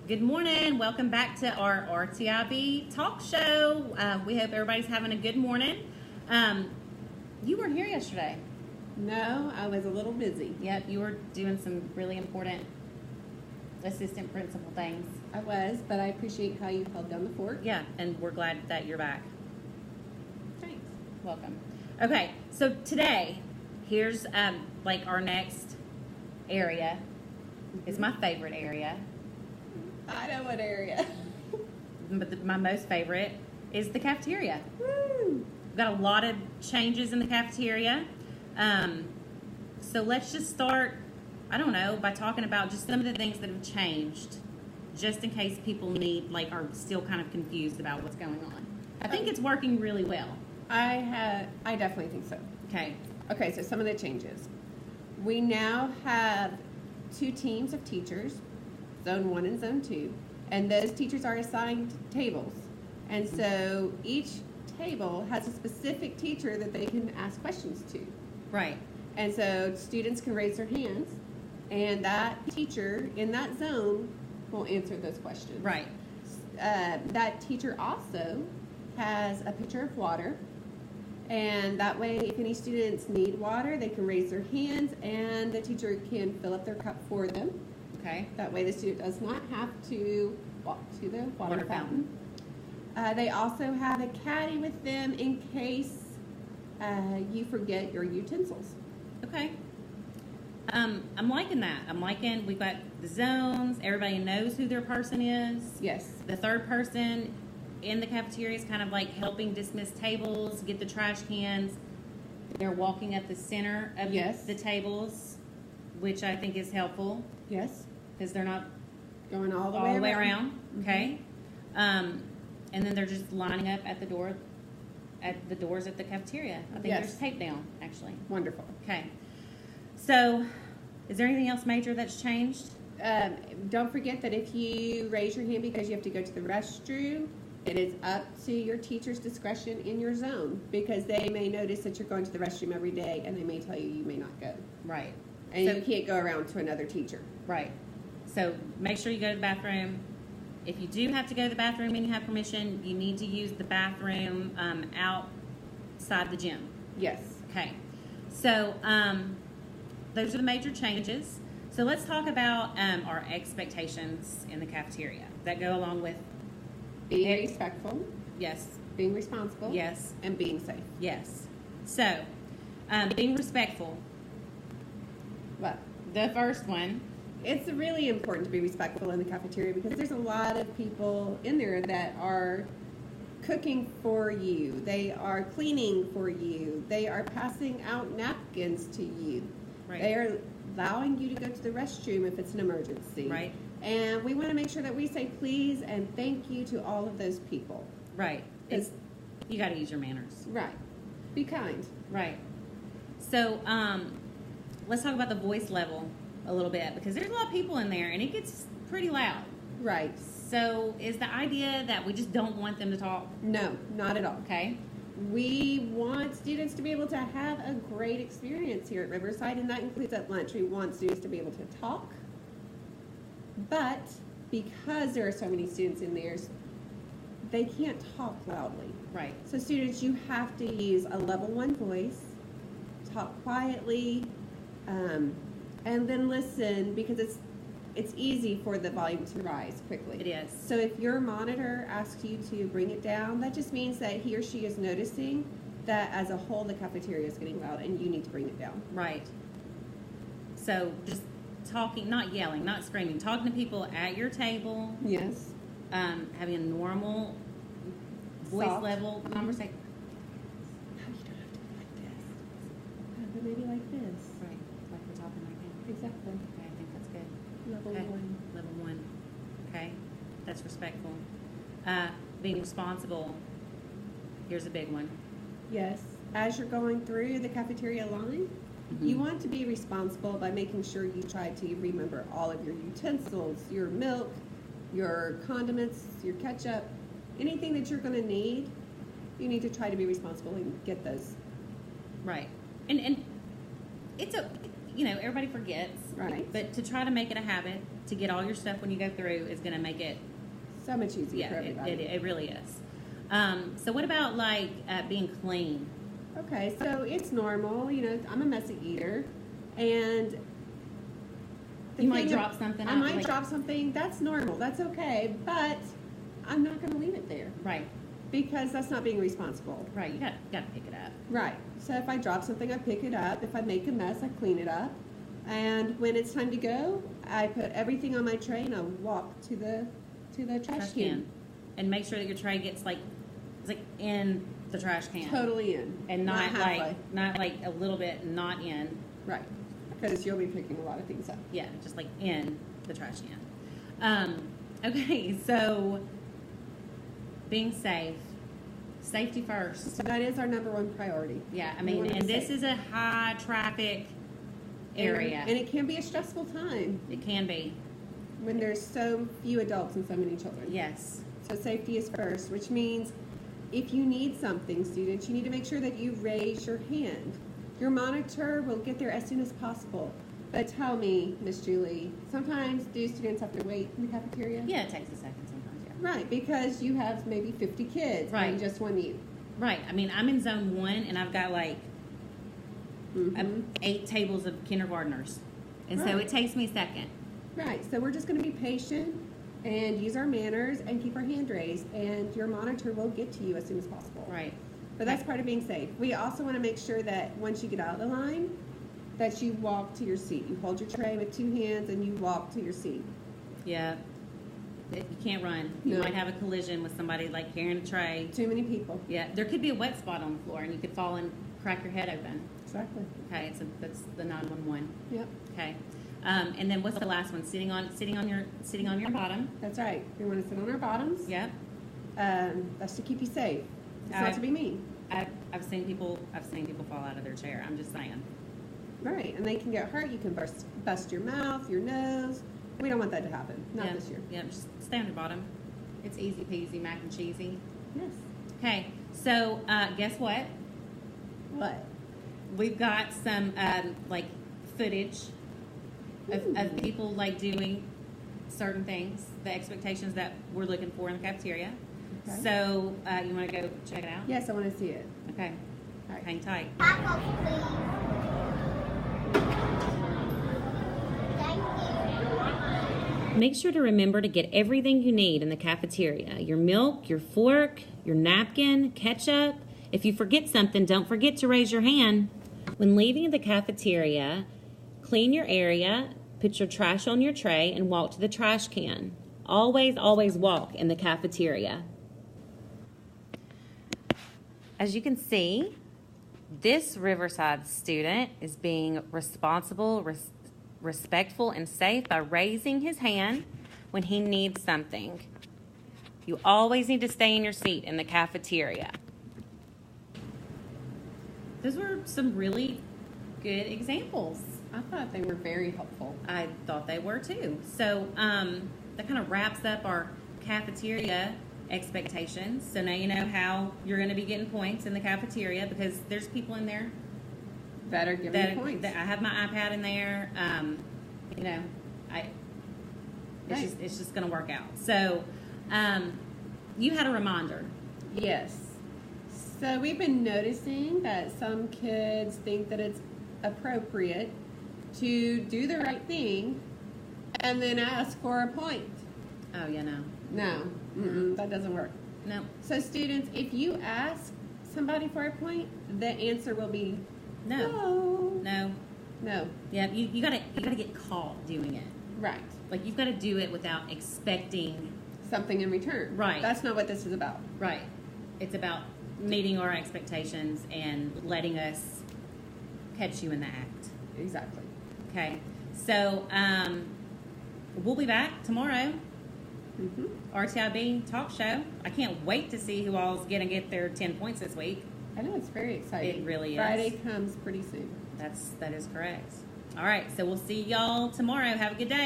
Good morning. Welcome back to our RTIB talk show. We hope everybody's having a good morning. You weren't here yesterday. No, I was a little busy. Yep, you were doing some really important assistant principal things. I was, but I appreciate how you held down the fort. Yeah, and we're glad that you're back. Thanks. Welcome. Okay, so today, here's like our next area. It's my favorite area. I know what area. But my most favorite is the cafeteria. Woo! We've got a lot of changes in the cafeteria. So let's just start, I don't know, by talking about just some of the things that have changed, just in case people are still kind of confused about what's going on. I think it's working really well. I definitely think so. Okay, so some of the changes. We now have 2 teams of teachers, Zone 1 and Zone 2, and those teachers are assigned tables. And so each table has a specific teacher that they can ask questions to. Right. And so students can raise their hands, and that teacher in that zone will answer those questions. Right. That teacher also has a pitcher of water, and that way if any students need water, they can raise their hands and the teacher can fill up their cup for them. Okay. That way the student does not have to walk to the water fountain. They also have a caddy with them in case you forget your utensils. Okay. I'm liking that. We've got the zones. Everybody knows who their person is. Yes. The third person in the cafeteria is kind of like helping dismiss tables, get the trash cans. They're walking up the center of the tables, which I think is helpful. Yes. Because they're not going all the way around. Mm-hmm. Okay. And then they're just lining up at the doors at the cafeteria. I think there's tape down, actually. Wonderful. Okay. So, is there anything else major that's changed? Don't forget that if you raise your hand because you have to go to the restroom, it is up to your teacher's discretion in your zone, because they may notice that you're going to the restroom every day and they may tell you may not go. Right. And you can't go around to another teacher. Right. So make sure you go to the bathroom. If you do have to go to the bathroom and you have permission, you need to use the bathroom outside the gym. Yes. Okay. So those are the major changes. So let's talk about our expectations in the cafeteria that go along with being respectful. Yes. Being responsible. Yes. And being safe. Yes. So being respectful. What? The first one. It's really important to be respectful in the cafeteria because there's a lot of people in there that are cooking for you. They are cleaning for you. They are passing out napkins to you. Right. They are allowing you to go to the restroom if it's an emergency. Right. And we want to make sure that we say please and thank you to all of those people. Right. You got to use your manners. Right. Be kind. Right. So let's talk about the voice level a little bit, because there's a lot of people in there and it gets pretty loud. Right. So is the idea that we just don't want them to talk? No, not at all. Okay. We want students to be able to have a great experience here at Riverside, and that includes at lunch. We want students to be able to talk, but because there are so many students in there, they can't talk loudly. Right. So students, you have to use a level 1 voice, talk quietly, and then listen, because it's easy for the volume to rise quickly. It is. So if your monitor asks you to bring it down, that just means that he or she is noticing that as a whole the cafeteria is getting loud and you need to bring it down. Right. So just talking, not yelling, not screaming, talking to people at your table. Yes. Having a normal voice level conversation. No, you don't have to be like this. But maybe like this. Right. Like we're talking right now. Exactly. Okay, I think that's good. Level Okay. 1. Level 1. Okay. That's respectful. Being responsible. Here's a big one. Yes. As you're going through the cafeteria line, you want to be responsible by making sure you try to remember all of your utensils, your milk, your condiments, your ketchup, anything that you're going to need. You need to try to be responsible and get those. Right. And it's you know, everybody forgets. Right. But to try to make it a habit to get all your stuff when you go through is going to make it So much easier for yeah, everybody. it really is. So what about like being clean? Okay, so it's normal. You know, I'm a messy eater, and You might drop something. I might drop something. That's normal. That's okay. But I'm not going to leave it there Right, because that's not being responsible. right. You got to pick it up. Right. So if I drop something, I pick it up. If I make a mess, I clean it up. And when it's time to go, I put everything on my tray and I walk to the trash can. And make sure that your tray gets like it's like in the trash can. Totally in. And not halfway. like a little bit not in. Right. Because you'll be picking a lot of things up. Yeah, just like in the trash can. Okay, so being safe. Safety first. So that is our number one priority. Yeah, I We mean, wanna be and this safe. is a high traffic area. And it can be a stressful time It can be. when there's so few adults and so many children. Yes. So safety is first, which means if you need something, students, you need to make sure that you raise your hand. Your monitor will get there as soon as possible. But tell me, Miss Julie, sometimes do students have to wait in the cafeteria? Yeah, it takes a second sometimes, yeah. Right, because you have maybe 50 kids Right. and just one you. Right. I mean, I'm in zone 1 and I've got like Mhm. 8 tables of kindergartners. And so Right. it takes me a second. Right, so we're just going to be patient and use our manners and keep our hand raised, and your monitor will get to you as soon as possible. Right. But that's part of being safe. We also want to make sure that once you get out of the line, that you walk to your seat. You hold your tray with 2 hands and you walk to your seat. Yeah. You can't run. You No. might have a collision with somebody like carrying a tray. Too many people. Yeah. There could be a wet spot on the floor and you could fall and crack your head open. Exactly. Okay. So that's the 911. Yep, Okay. And then what's the last one? Sitting on your bottom. that's right. We want to sit on our bottoms. Yep. That's to keep you safe. It's I- not to be mean. I've seen people fall out of their chair. I'm just saying. Right, and they can get hurt. You can bust your mouth, your nose. We don't want that to happen. Not Yeah. this year. Yeah. Just stay on your bottom. It's easy peasy, mac and cheesy. Yes. Okay. So guess what? What? We've got some like footage of Ooh. people like doing certain things, the expectations that we're looking for in the cafeteria. Okay. So you want to go check it out? Yes, I want to see it. Okay. All right. Hang tight. Tacos, please. Thank you. Make sure to remember to get everything you need in the cafeteria. Your milk, your fork, your napkin, ketchup. If you forget something, don't forget to raise your hand. When leaving the cafeteria, clean your area, put your trash on your tray, and walk to the trash can. Always, always walk in the cafeteria. As you can see, this Riverside student is being responsible, respectful, and safe by raising his hand when he needs something. You always need to stay in your seat in the cafeteria. Those were some really good examples. I thought they were very helpful. I thought they were too. So that kind of wraps up our cafeteria expectations. So now you know how you're going to be getting points in the cafeteria because there's people in there That are giving you points. that I have my iPad in there. You know, Right. it's just going to work out. So you had a reminder. Yes. So we've been noticing that some kids think that it's appropriate to do the right thing and then ask for a point. Oh yeah, no, No, that doesn't work. no, So students, if you ask somebody for a point, the answer will be no, no. no. Yeah, you gotta get caught doing it. Right. Like you've got to do it without expecting. Something in return. Right. That's not what this is about. Right. It's about meeting our expectations and letting us catch you in the act. Exactly. Okay. So we'll be back tomorrow. Mm-hmm. RTIB talk show. I can't wait to see who all's gonna get their 10 points this week. I know, it's very exciting. It really is. Friday comes pretty soon. That is correct. All right. So we'll see y'all tomorrow. Have a good day.